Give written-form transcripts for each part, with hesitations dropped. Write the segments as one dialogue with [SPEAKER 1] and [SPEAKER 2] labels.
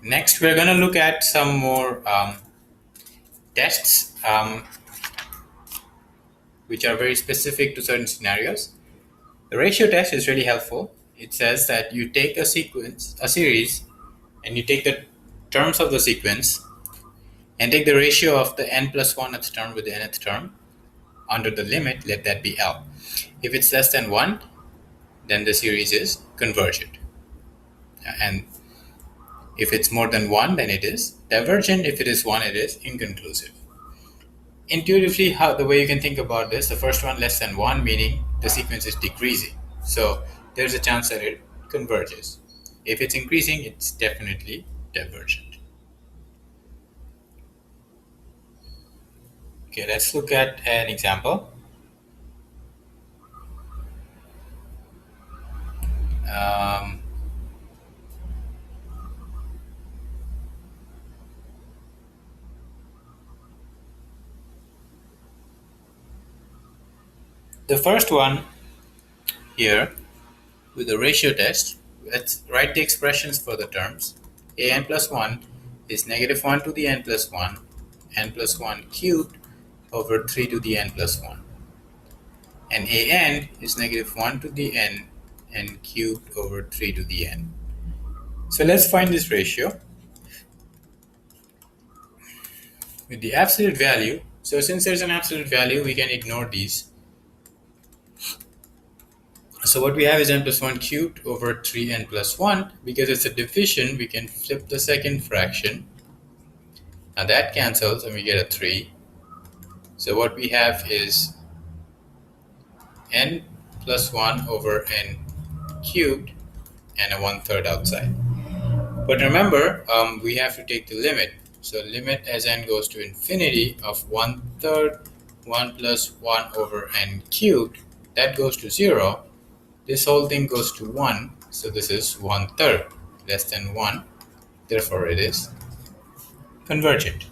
[SPEAKER 1] Next, we're going to look at some more tests which are very specific to certain scenarios. The ratio test is really helpful. It says that you take a series, and you take the terms of the sequence and take the ratio of the n plus 1th term with the nth term under the limit, let that be L. If it's less than 1, then the series is convergent. And if it's more than 1, then it is divergent. If it is 1, it is inconclusive. Intuitively, the way you can think about this, the first one less than 1, meaning the sequence is decreasing. So there's a chance that it converges. If it's increasing, it's definitely divergent. Okay, let's look at an example. The first one here with the ratio test, let's write the expressions for the terms. An plus 1 is negative 1 to the n plus 1, n plus 1 cubed over 3 to the n plus 1. And an is negative 1 to the n cubed over 3 to the n. So let's find this ratio. With the absolute value, so since there's an absolute value, we can ignore these. So what we have is n plus 1 cubed over 3n plus 1. Because it's a division, we can flip the second fraction. Now that cancels and we get a 3. So what we have is n plus 1 over n cubed and a 1/3 outside. But remember, we have to take the limit. So limit as n goes to infinity of 1/3 1 plus 1 over n cubed, that goes to 0. This whole thing goes to 1, so this is 1/3, less than 1, therefore it is convergent.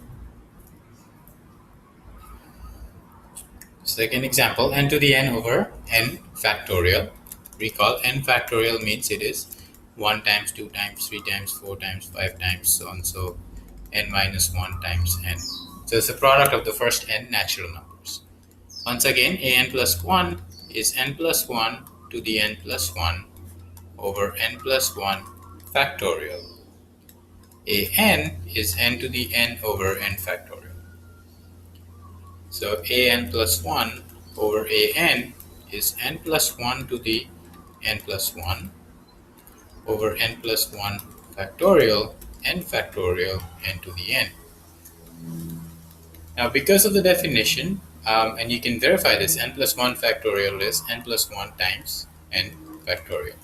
[SPEAKER 1] Second example, n to the n over n factorial. Recall, n factorial means it is 1 times, 2 times, 3 times, 4 times, 5 times, so on, so n minus 1 times n. So it's the product of the first n natural numbers. Once again, an plus 1 is n plus 1 to the n plus 1 over n plus 1 factorial. An is n to the n over n factorial. So an plus 1 over an is n plus 1 to the n plus 1 over n plus 1 factorial n factorial n to the n. Now because of the definition, and you can verify this, n plus 1 factorial is n plus 1 times n factorial.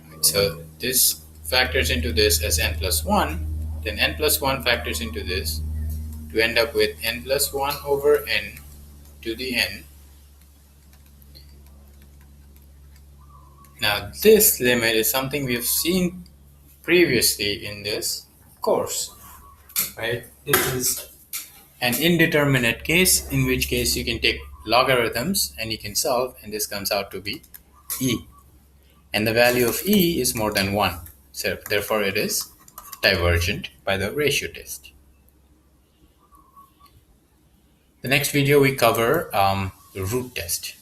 [SPEAKER 1] Right, so this factors into this as n plus 1, then n plus 1 factors into this to end up with n plus 1 over n to the n. Now this limit is something we have seen previously in this course, right? This is an indeterminate case, in which case you can take logarithms and you can solve, and this comes out to be e. And the value of e is more than 1. So therefore it is divergent by the ratio test. The next video we cover the root test.